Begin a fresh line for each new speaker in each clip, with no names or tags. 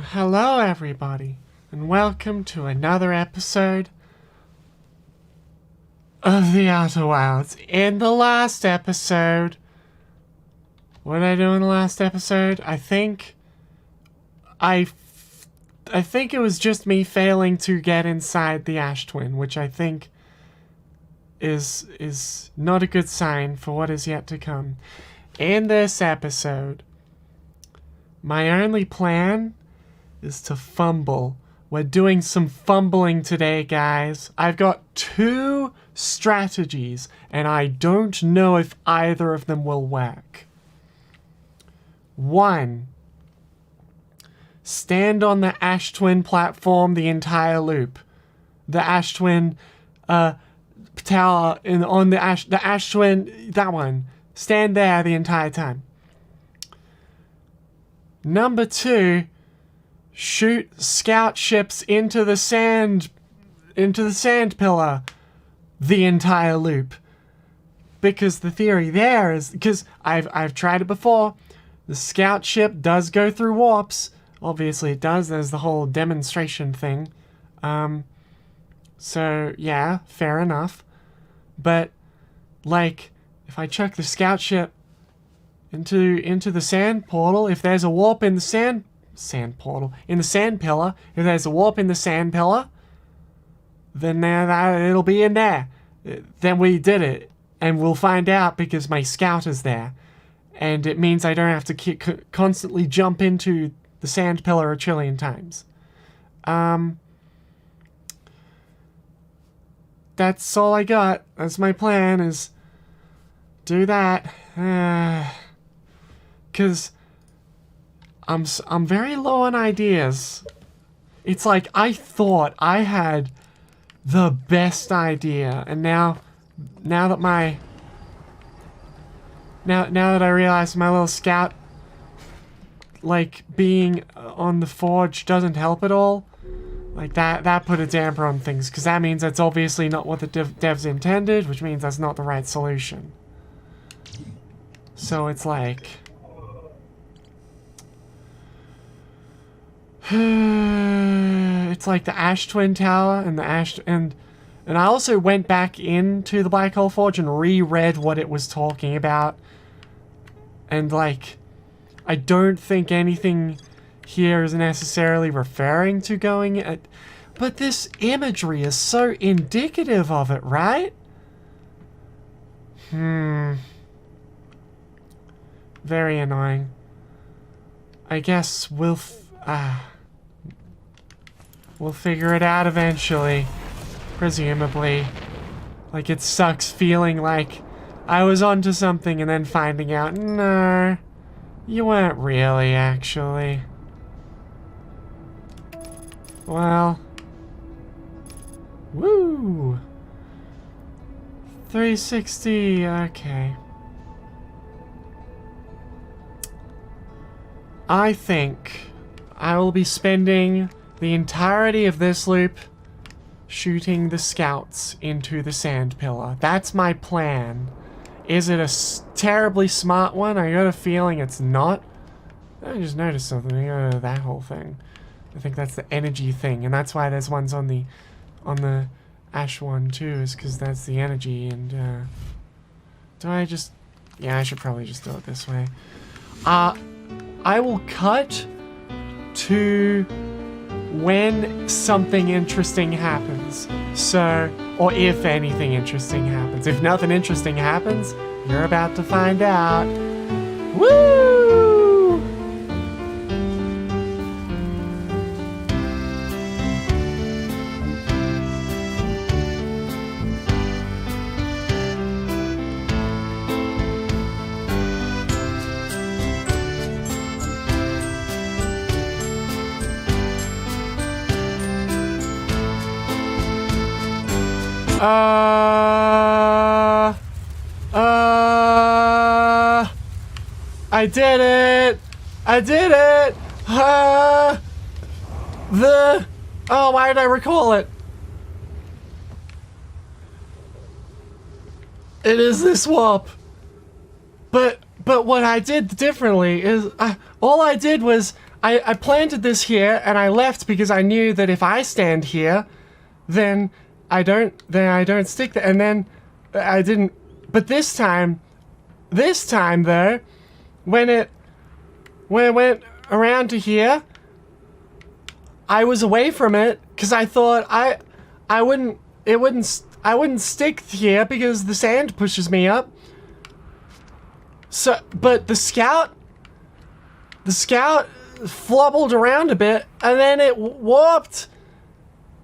Hello everybody, and welcome to another episode of the Outer Wilds. In the last episode, what did I do in the last episode? I think it was just me failing to get inside the Ash Twin, which I think is not a good sign for what is yet to come. In this episode, my only plan is to fumble. We're doing some fumbling today, guys. I've got two strategies, and I don't know if either of them will work. One, stand on the Ash Twin platform the entire loop. The Ash Twin tower on the Ash Twin, that one. Stand there the entire time. Number two, shoot scout ships into the sand pillar the entire loop. Because the theory there is, because I've tried it before, the scout ship does go through warps. Obviously it does, there's the whole demonstration thing. So yeah, fair enough. But like, if I chuck the scout ship into the sand portal, if there's a warp in the sand pillar, if there's a warp in the sand pillar, then it'll be in there. Then we did it, and we'll find out because my scout is there, and it means I don't have to constantly jump into the sand pillar a trillion times. That's all I got. That's my plan, is do that. Because I'm very low on ideas. It's like I thought I had the best idea, and now that I realize my little scout, like, being on the forge doesn't help at all, like that put a damper on things, because that means that's obviously not what the devs intended, which means that's not the right solution. So it's like, it's like the Ash Twin Tower and the and I also went back into the Black Hole Forge and reread what it was talking about, and like, I don't think anything here is necessarily referring to going at, but this imagery is so indicative of it, right? Very annoying. I guess we'll figure it out eventually, presumably. Like, it sucks feeling like I was onto something and then finding out, no, you weren't really, actually. Well, woo! 360, okay. I think I will be spending the entirety of this loop shooting the scouts into the sand pillar. That's my plan. Is it a terribly smart one? I got a feeling it's not. I just noticed something. That whole thing. I think that's the energy thing, and that's why there's ones on the Ash one too, is because that's the energy. And do I just? Yeah, I should probably just do it this way. I will cut to when something interesting happens. So, or if anything interesting happens. If nothing interesting happens, you're about to find out. Woo! I did it! I did it! Oh, why did I recall it? It is this warp. But what I did differently is, all I did was, I planted this here and I left because I knew that if I stand here, then I don't stick there. And then I didn't. But this time though, when it went around to here, I was away from it because I thought I wouldn't stick here because the sand pushes me up. So, but the scout flubbled around a bit and then it warped.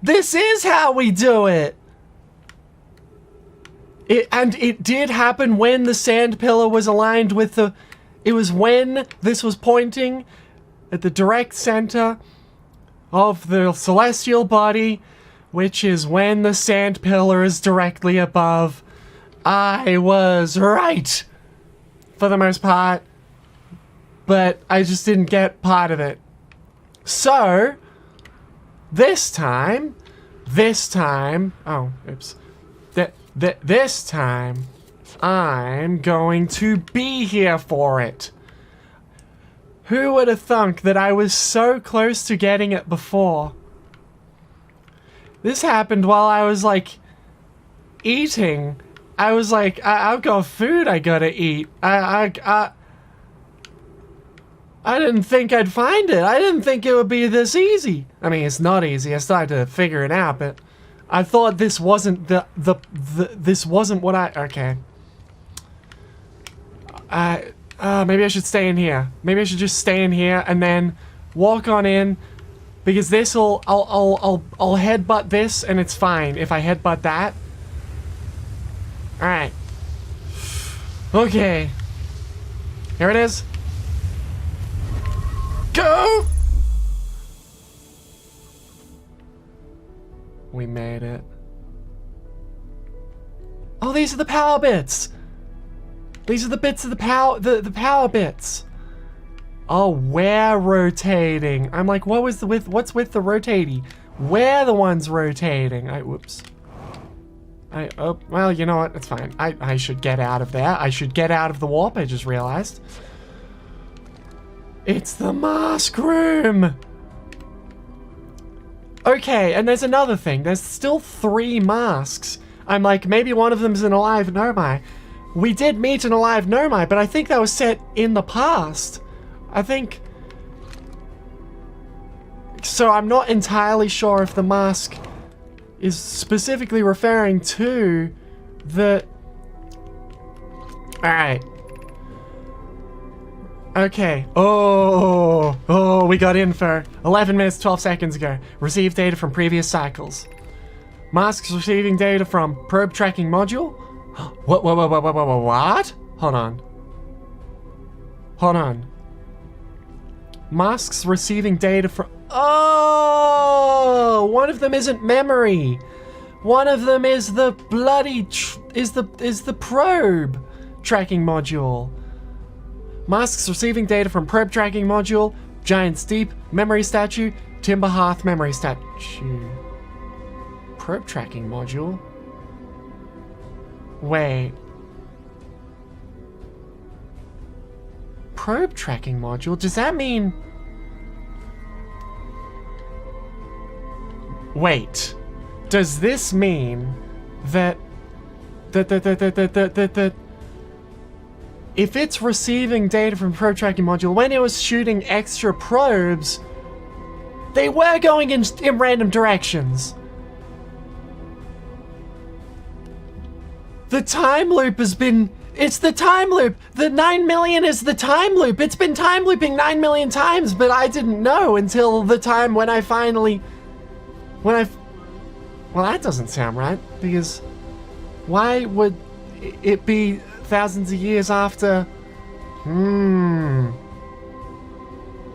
This is how we do it. It did happen when the sand pillar was aligned with the... It was when this was pointing at the direct center of the celestial body, which is when the sand pillar is directly above. I was right for the most part, but I just didn't get part of it. So, this time, oh, oops. This time, I'm going to be here for it. Who would have thunk that I was so close to getting it before? This happened while I was, like, eating. I was like, I've got food I gotta eat. I didn't think I'd find it. I didn't think it would be this easy. I mean, it's not easy. I still had to figure it out, but I thought this wasn't this wasn't what okay. Maybe I should stay in here. Maybe I should just stay in here and then walk on in, because I'll headbutt this and it's fine if I headbutt that. Alright. Okay. Here it is. Go! We made it. Oh, these are the power bits! These are the bits of the power bits. Oh, we're rotating. I'm like, what's with the rotating? We're the ones rotating. Whoops. Oh, well, you know what? It's fine. I should get out of there. I should get out of the warp, I just realized. It's the mask room! Okay, and there's another thing. There's still 3 masks. I'm like, maybe one of them's an alive Nomai. We did meet an alive Nomai, but I think that was set in the past. I think... So I'm not entirely sure if the mask is specifically referring to the... Alright. Okay. Oh, we got info. 11 minutes, 12 seconds ago. Received data from previous cycles. Masks receiving data from probe tracking module. What? Hold on. Masks receiving data from... Oh! One of them isn't memory. One of them is the bloody... is the probe tracking module. Masks receiving data from probe tracking module, giant steep, memory statue, timber hearth memory statue. Probe tracking module? Wait. Probe tracking module? Does that mean... Wait. Does this mean that... If it's receiving data from probe tracking module, when it was shooting extra probes, they were going in random directions. The time loop has been... It's the time loop! The 9 million is the time loop! It's been time looping 9 million times, but I didn't know until the time when I finally... Well, that doesn't sound right, because... Why would it be thousands of years after?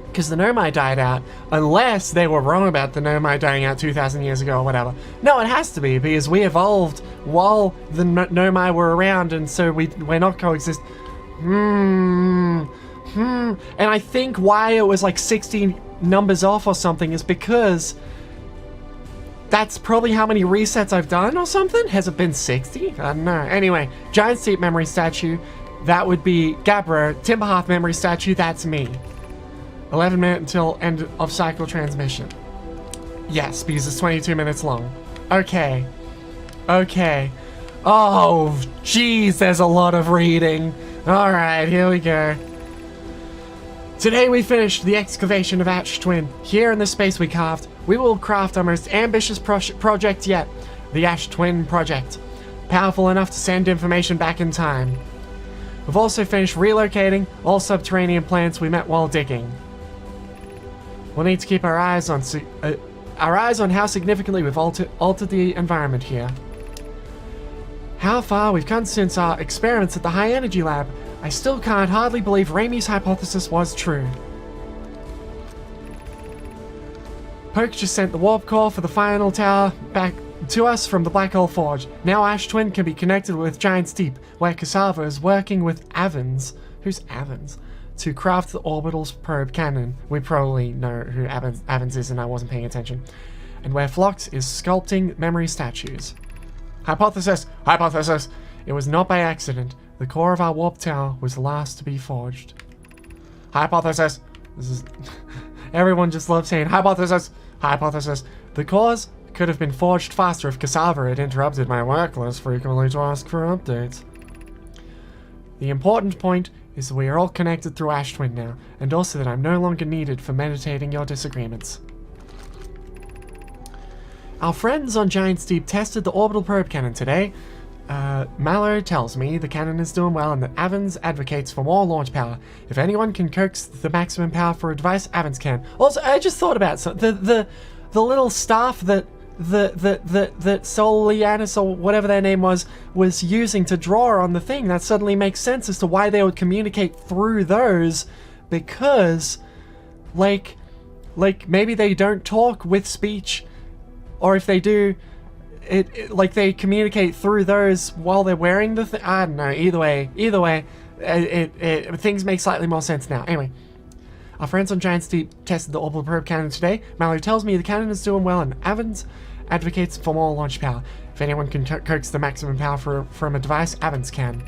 Because the Nomai died out, unless they were wrong about the Nomai dying out 2,000 years ago or whatever. No, it has to be, because we evolved while the Nomai were around, and so we're not coexist. And I think why it was like 16 numbers off or something is because that's probably how many resets I've done or something? Has it been 60? I don't know. Anyway, giant steep memory statue, that would be Gabro. Timber hearth memory statue, that's me. 11 minutes until end of cycle transmission. Yes, because it's 22 minutes long. Okay. Okay. Oh, jeez, there's a lot of reading. Alright, here we go. Today we finished the excavation of Ash Twin. Here in the space we carved, we will craft our most ambitious project yet. The Ash Twin Project. Powerful enough to send information back in time. We've also finished relocating all subterranean plants we met while digging. We'll need to keep our eyes on how significantly we've altered the environment here. How far we've come since our experiments at the High Energy Lab. I still can't hardly believe Raimi's hypothesis was true. Poke just sent the warp core for the final tower back to us from the Black Hole Forge. Now Ash Twin can be connected with Giant's Deep, where Cassava is working with Avens. Who's Avens? To craft the orbital's probe cannon. We probably know who Avens is and I wasn't paying attention. And where Phlox is sculpting memory statues. Hypothesis! Hypothesis! It was not by accident. The core of our warp tower was the last to be forged. Hypothesis! This is... Everyone just loves saying hypothesis! Hypothesis! The cores could have been forged faster if Cassava had interrupted my work list frequently to ask for updates. The important point is that we are all connected through Ash Twin now, and also that I'm no longer needed for meditating your disagreements. Our friends on Giant's Deep tested the orbital probe cannon today. Mallow tells me the cannon is doing well and that Avens advocates for more launch power. If anyone can coax the maximum power for a device, Avens can. Also, I just thought about the little staff that Solianus or whatever their name was using to draw on the thing. That suddenly makes sense as to why they would communicate through those, because like maybe they don't talk with speech, or if they do, like they communicate through those while they're wearing the thing. I don't know. Either way, things make slightly more sense now. Anyway, our friends on Giant's Deep tested the orbital probe cannon today. Mallory tells me the cannon is doing well, and Avens advocates for more launch power. If anyone can coax the maximum power from a device, Avens can.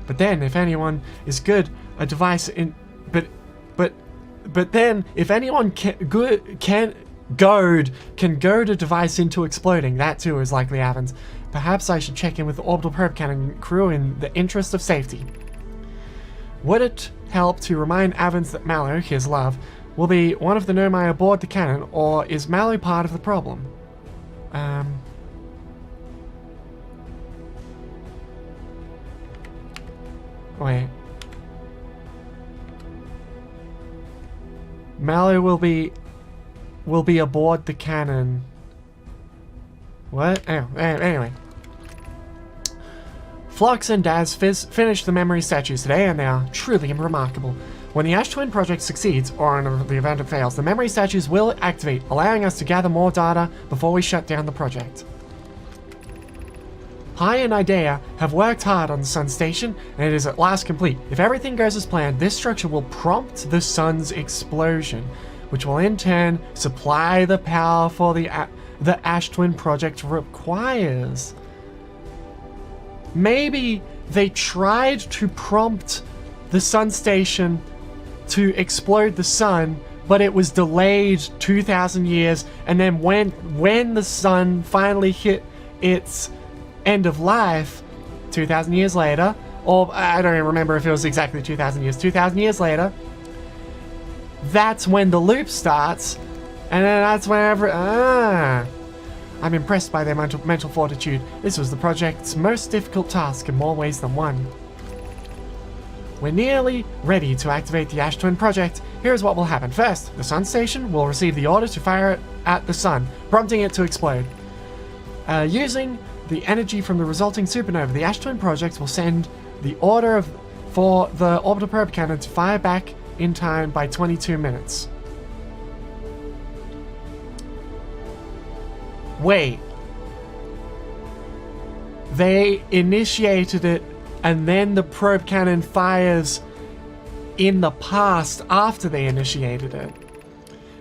But then, if anyone is good, a device in, but then if anyone can goad a device into exploding, that too is likely Avens. Perhaps I should check in with the orbital probe cannon crew in the interest of safety. Would it help to remind Avens that Mallow, his love, will be one of the Nomai aboard the cannon, or is Mallow part of the problem? Wait. Mallow will be aboard the cannon. What? Anyway. Phlox and Daz finished the memory statues today, and they are truly remarkable. When the Ash Twin project succeeds, or in the event it fails, the memory statues will activate, allowing us to gather more data before we shut down the project. Pi and Idea have worked hard on the Sun Station, and it is at last complete. If everything goes as planned, this structure will prompt the Sun's explosion, which will in turn supply the power for the Ash Twin project requires. Maybe they tried to prompt the Sun Station to explode the Sun, but it was delayed 2,000 years, and then when the Sun finally hit its end of life 2,000 years later, or I don't even remember if it was exactly 2,000 years, 2,000 years later, that's when the loop starts, and then that's whenever. I'm impressed by their mental fortitude. This was the project's most difficult task in more ways than one. We're nearly ready to activate the Ash Twin project. Here's what will happen. First, the Sun Station will receive the order to fire it at the Sun, prompting it to explode. Using the energy from the resulting supernova, the Ash Twin project will send the order for the orbital probe cannon to fire back in time by 22 minutes. Wait. They initiated it, and then the probe cannon fires in the past after they initiated it.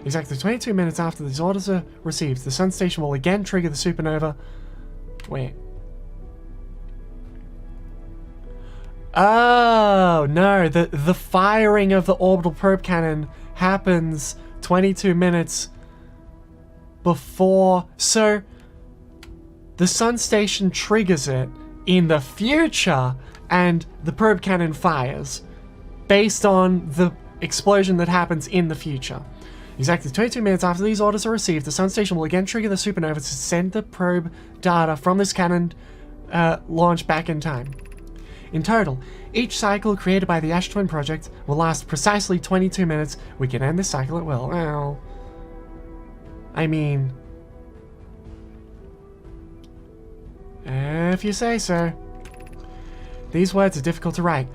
Exactly 22 minutes after these orders are received, the Sun Station will again trigger the supernova. Wait. Oh, no. The firing of the orbital probe cannon happens 22 minutes before. So the sun station triggers it in the future and the probe cannon fires based on the explosion that happens in the future. Exactly 22 minutes after these orders are received, the sun station will again trigger the supernova to send the probe data from this cannon launch back in time. In total, each cycle created by the Ash Twin project will last precisely 22 minutes. We can end this cycle at will. Well, I mean, if you say so. These words are difficult to write.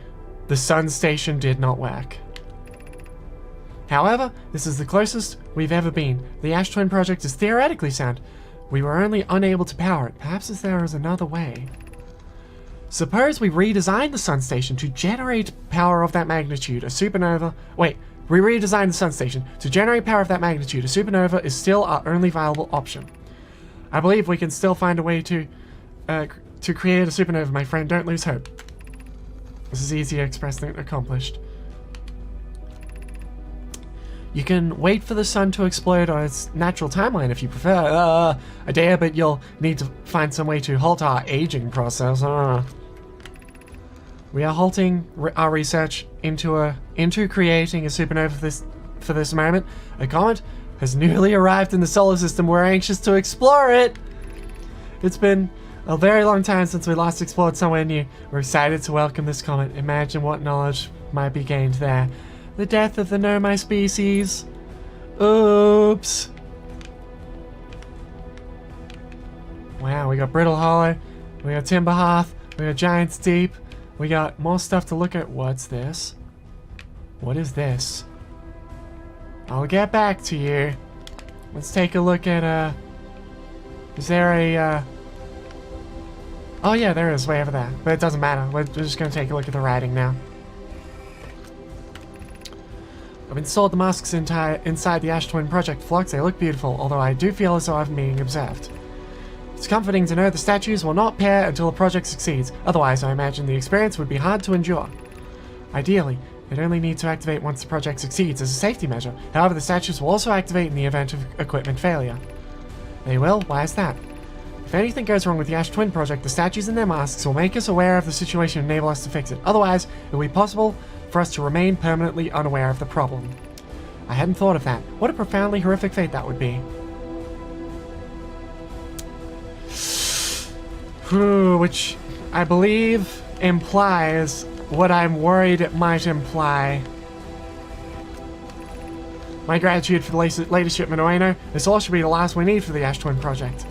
The sun station did not work. However, this is the closest we've ever been. The Ash Twin project is theoretically sound. We were only unable to power it. Perhaps there is another way. Suppose we redesign the sun station to generate power of that magnitude. A supernova... Wait, we redesign the sun station to generate power of that magnitude. A supernova is still our only viable option. I believe we can still find a way to create a supernova, my friend. Don't lose hope. This is easier expressed than accomplished. You can wait for the sun to explode on its natural timeline if you prefer. I dare, but you'll need to find some way to halt our aging process. We are halting our research into creating a supernova for this moment. A comet has newly arrived in the solar system. We're anxious to explore it. It's been a very long time since we last explored somewhere new. We're excited to welcome this comet. Imagine what knowledge might be gained there. The death of the Nomai species. Oops. Wow, we got Brittle Hollow. We got Timber Hearth. We got Giant's Deep. We got more stuff to look at. What's this? What is this? I'll get back to you. Let's take a look at, is there a, oh yeah, there is, way over there. But it doesn't matter. We're just gonna take a look at the writing now. I've installed the masks inside the Ash Twin Project Flux. They look beautiful, although I do feel as though I'm being observed. It's comforting to know the statues will not pair until the project succeeds. Otherwise, I imagine the experience would be hard to endure. Ideally, they'd only need to activate once the project succeeds as a safety measure. However, the statues will also activate in the event of equipment failure. They will? Why is that? If anything goes wrong with the Ash Twin Project, the statues and their masks will make us aware of the situation and enable us to fix it. Otherwise, it will be possible for us to remain permanently unaware of the problem. I hadn't thought of that. What a profoundly horrific fate that would be. Which I believe implies what I'm worried it might imply. My gratitude for the latest shipment, Ueno. This all should be the last we need for the Ash Twin Project.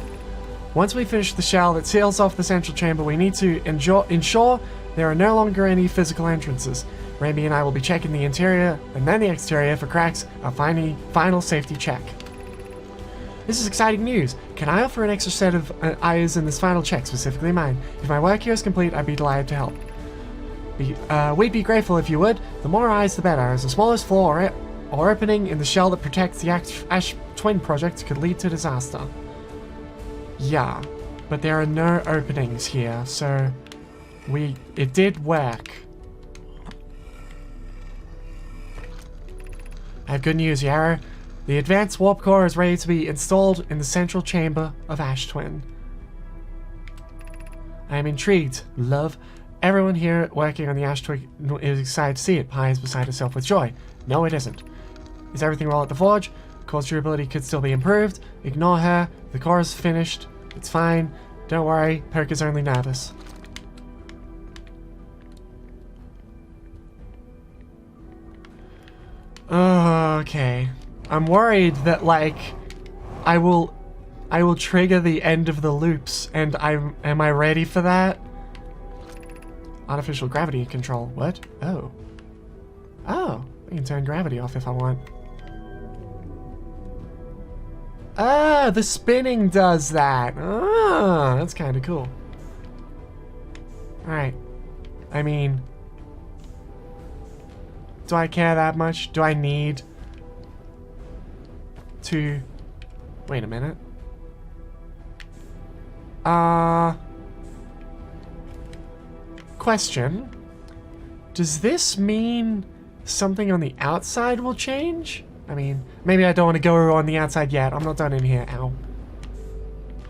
Once we finish the shell that seals off the central chamber, we need to ensure there are no longer any physical entrances. Raimi and I will be checking the interior and then the exterior for cracks, our final safety check. This is exciting news. Can I offer an extra set of eyes in this final check, specifically mine? If my work here is complete, I'd be delighted to help. We'd be grateful if you would. The more eyes, the better, as the smallest flaw or opening in the shell that protects the Ash Twin Project could lead to disaster. Yeah, but there are no openings here, so it did work. I have good news, Yarrow. The advanced warp core is ready to be installed in the central chamber of Ash Twin. I am intrigued, love. Everyone here working on the Ash Twin is excited to see it. Pi is beside herself with joy. No, it isn't. Is everything well at the forge? Core's durability could still be improved. Ignore her. The core is finished. It's fine. Don't worry. Perk is only nervous. Okay. I'm worried that, like, I will trigger the end of the loops, and am I ready for that? Artificial gravity control. What? Oh. Oh. I can turn gravity off if I want. Ah, the spinning does that. Ah, that's kind of cool. Alright. I mean, do I care that much? Do I need to... Wait a minute. Question. Does this mean something on the outside will change? I mean, maybe I don't want to go on the outside yet. I'm not done in here. Ow.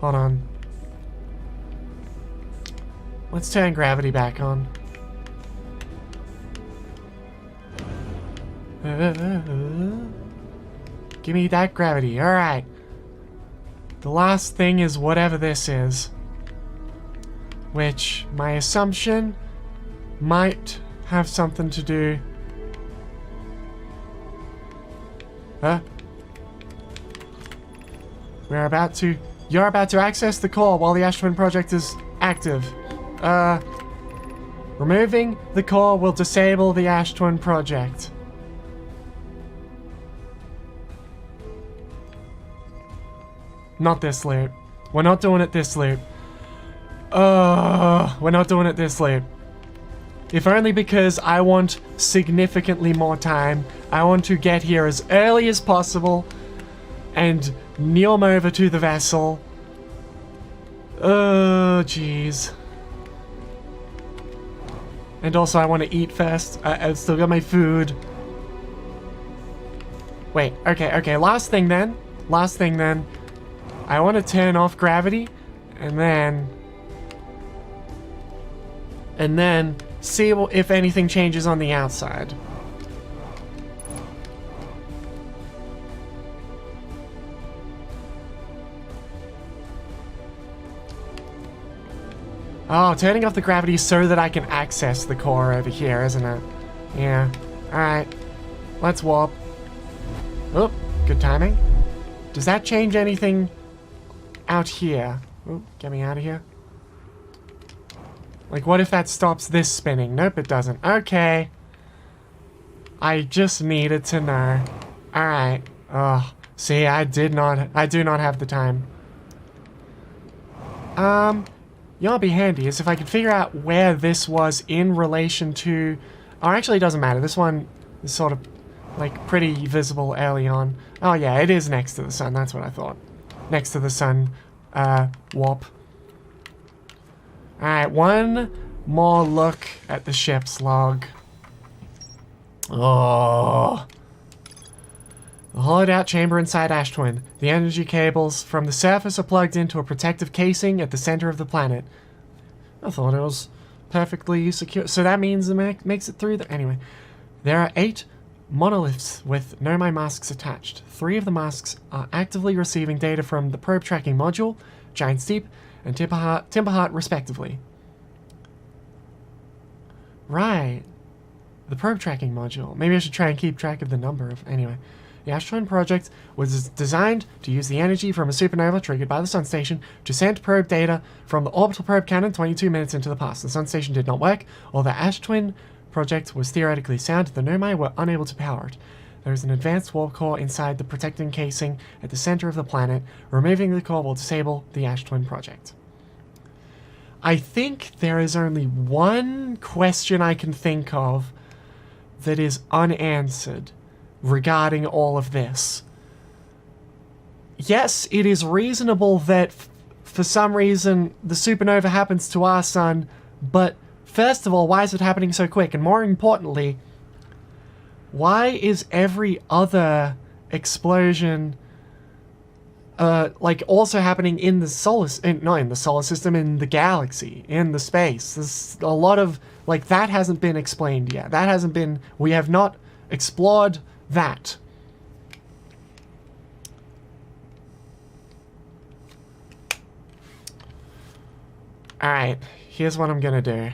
Hold on. Let's turn gravity back on. Give me that gravity. Alright. The last thing is whatever this is. Which, my assumption, might have something to do... Huh? You're about to access the core while the Ash Twin project is active. Removing the core will disable the Ash Twin project. Not this loop. We're not doing it this loop. We're not doing it this loop. If only because I want significantly more time. I want to get here as early as possible and neom over to the vessel. Oh, jeez. And also I want to eat first. I've still got my food. Wait, okay. Last thing then. I want to turn off gravity and then see if anything changes on the outside. Oh, turning off the gravity so that I can access the core over here, isn't it? Yeah. Alright. Let's warp. Oh, good timing. Does that change anything out here? Oh, get me out of here. Like, what if that stops this spinning? Nope, it doesn't. Okay. I just needed to know. Alright. Oh, see, I do not have the time. You know what'd be handy is if I could figure out where this was in relation to... Oh, actually, it doesn't matter. This one is sort of, like, pretty visible early on. Oh, yeah, it is next to the sun. That's what I thought. Next to the sun, warp. Alright, one more look at the ship's log. Oh. The hollowed out chamber inside Ash Twin. The energy cables from the surface are plugged into a protective casing at the center of the planet. I thought it was perfectly secure. So that means it makes it through the... Anyway. There are 8 monoliths with Nomai masks attached. 3 of the masks are actively receiving data from the probe tracking module, Giant Steep, and Timberheart respectively. Right. The probe tracking module. Maybe I should try and keep track of the number of... Anyway. The Ash Twin project was designed to use the energy from a supernova triggered by the Sun Station to send probe data from the orbital probe cannon 22 minutes into the past. The Sun Station did not work. Although the Ash Twin project was theoretically sound, the Nomai were unable to power it. There is an advanced warp core inside the protecting casing at the center of the planet. Removing the core will disable the Ash Twin project. I think there is only one question I can think of that is unanswered regarding all of this. Yes, it is reasonable that for some reason the supernova happens to our sun, but first of all, why is it happening so quick? And more importantly, why is every other explosion like also happening in the not in the solar system, in the galaxy, in the space? There's a lot of, like, that hasn't been explained yet. That hasn't been, we have not explored that. Alright, here's what I'm gonna do.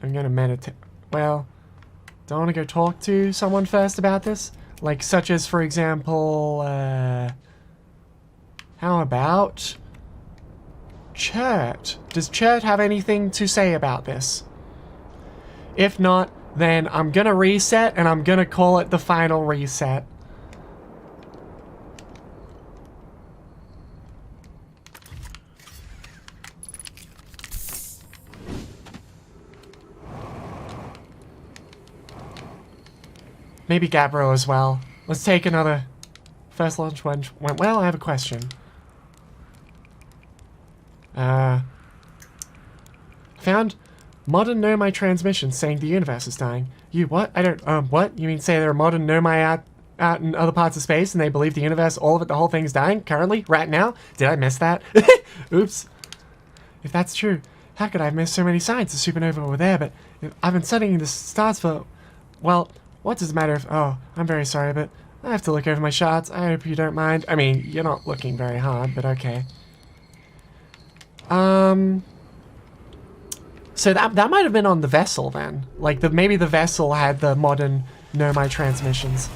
I'm gonna meditate. Well, don't want to go talk to someone first about this? Like, such as, for example, how about Chert? Does Chert have anything to say about this? If not, then I'm gonna reset, and I'm gonna call it the final reset. Maybe Gabbro as well. Let's take another. First launch went well. I have a question. Found Modern Nomai transmissions saying the universe is dying. You what? I don't, what? You mean say there are modern Nomai out in other parts of space and they believe the universe, all of it, the whole thing's dying currently, right now? Did I miss that? Oops. If that's true, how could I have missed so many signs of supernova over there? But I've been studying the stars for, well, what does it matter if, oh, I'm very sorry, but I have to look over my shots. I hope you don't mind. I mean, you're not looking very hard, but okay. So that might have been on the vessel then. Like, maybe the vessel had the modern Nomai transmissions.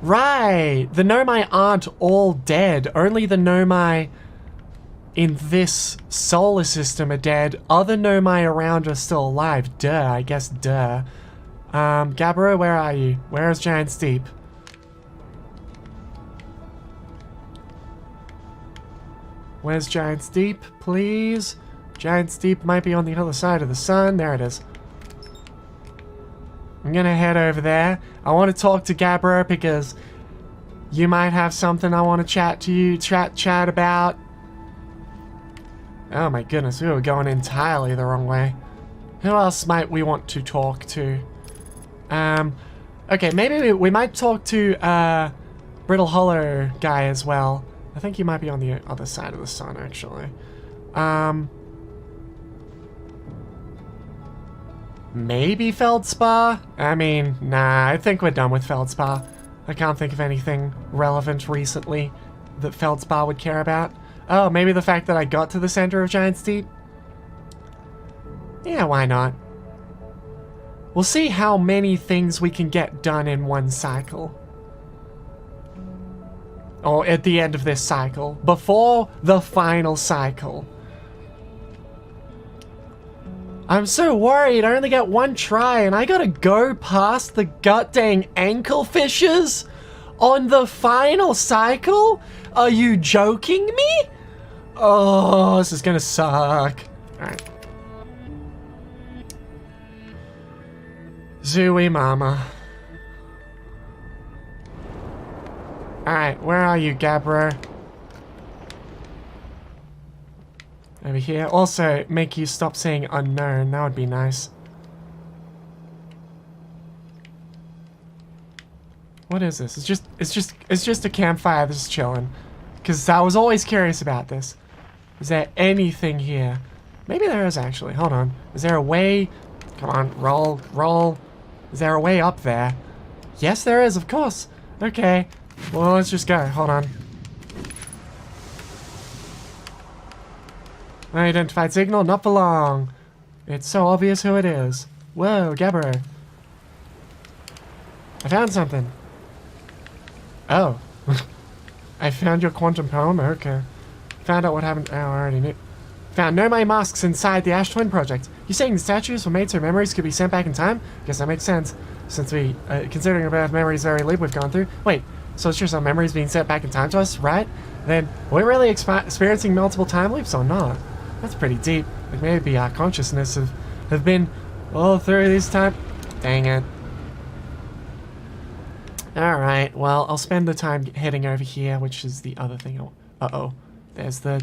Right! The Nomai aren't all dead. Only the Nomai in this solar system are dead. Other Nomai around are still alive. Duh, I guess duh. Gabbro, where are you? Where is Giant Steep? Where's Giant Steep, please? Giant Steep might be on the other side of the sun. There it is. I'm gonna head over there. I want to talk to Gabbro because you might have something I want to chat to you, chat about. Oh my goodness, we were going entirely the wrong way. Who else might we want to talk to? Okay, maybe we might talk to, Brittle Hollow guy as well. I think he might be on the other side of the sun, actually. Maybe Feldspar? I mean, nah, I think we're done with Feldspar. I can't think of anything relevant recently that Feldspar would care about. Oh, maybe the fact that I got to the center of Giant Steep? Yeah, why not? We'll see how many things we can get done in one cycle. Or at the end of this cycle. Before the final cycle. I'm so worried. I only get one try and I gotta go past the gut-dang ankle fissures on the final cycle? Are you joking me? Oh, this is gonna suck. Alright. Zooey mama. Alright, where are you, Gabbro? Over here. Also, make you stop saying unknown. That would be nice. What is this? It's just a campfire that's just chilling. Because I was always curious about this. Is there anything here? Maybe there is actually. Hold on. Is there a way? Come on, roll. Is there a way up there? Yes, there is, of course. Okay. Well, let's just go. Hold on. Unidentified signal, not for long. It's so obvious who it is. Whoa, Gabbro. I found something. Oh. I found your quantum poem? Okay. Found out what happened. Oh, I already knew. Found Nomai masks inside the Ash Twin project. You saying the statues were made so memories could be sent back in time? Guess that makes sense. Since we, considering about memories very leap we've gone through. Wait, so it's just our memories being sent back in time to us, right? Then, we're really experiencing multiple time leaps or not? That's pretty deep. Like maybe our consciousness have been all through this time. Dang it. Alright, well, I'll spend the time heading over here, which is the other thing. Uh-oh. There's the...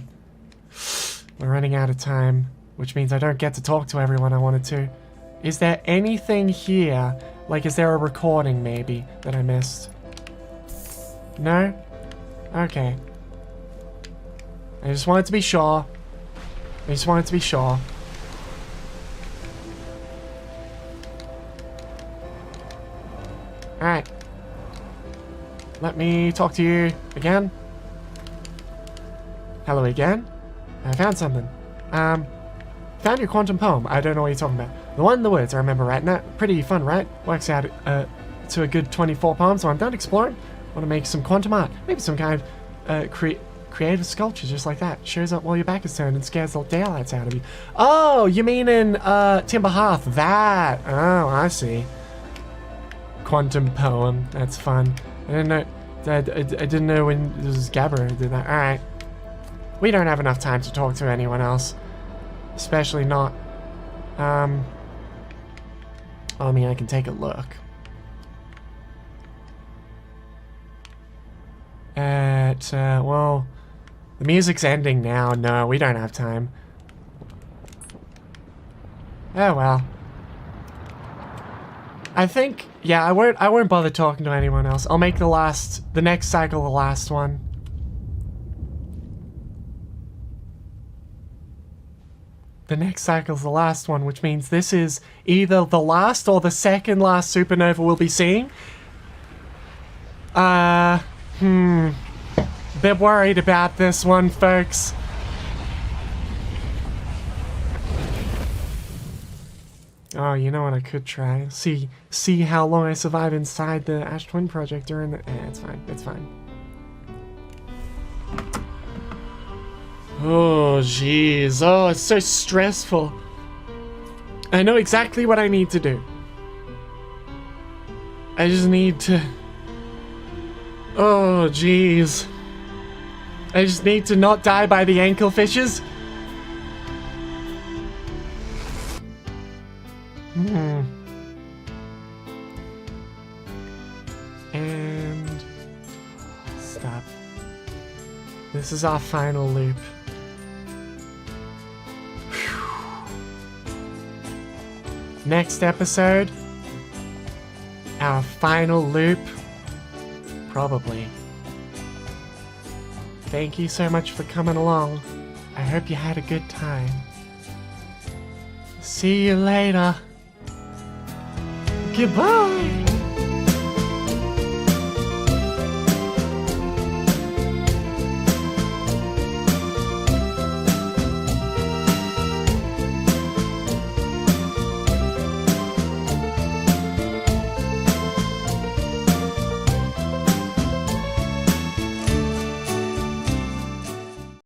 We're running out of time, which means I don't get to talk to everyone I wanted to. Is there anything here? Like, is there a recording, maybe, that I missed? No? Okay. I just wanted to be sure. Alright. Let me talk to you again. Hello again. I found something. Found your quantum poem. I don't know what you're talking about. The one in the woods, I remember right now. Pretty fun, right? Works out to a good 24 poems, so I'm done exploring. Want to make some quantum art. Maybe some kind of creative sculpture just like that. Shows up while your back is turned and scares the daylights out of you. Oh, you mean in Timber Hearth. That. Oh, I see. Quantum poem. That's fun. I didn't know. I didn't know when this was Gabbro who did that. Alright. We don't have enough time to talk to anyone else. Especially not. I mean, I can take a look. Well, the music's ending now. No, we don't have time. Oh well. I think, yeah, I won't bother talking to anyone else. I'll make the next cycle the last one. The next cycle's the last one, which means this is either the last or the second last supernova we'll be seeing. Bit worried about this one, folks. Oh, you know what I could try? See how long I survive inside the Ash Twin Project during the... it's fine, it's fine. Oh, jeez. Oh, it's so stressful. I know exactly what I need to do. I just need to... Oh, jeez. I just need to not die by the ankle fishes. And... stop. This is our final loop. Next episode, our final loop, probably. Thank you so much for coming along. I hope you had a good time. See you later. Goodbye.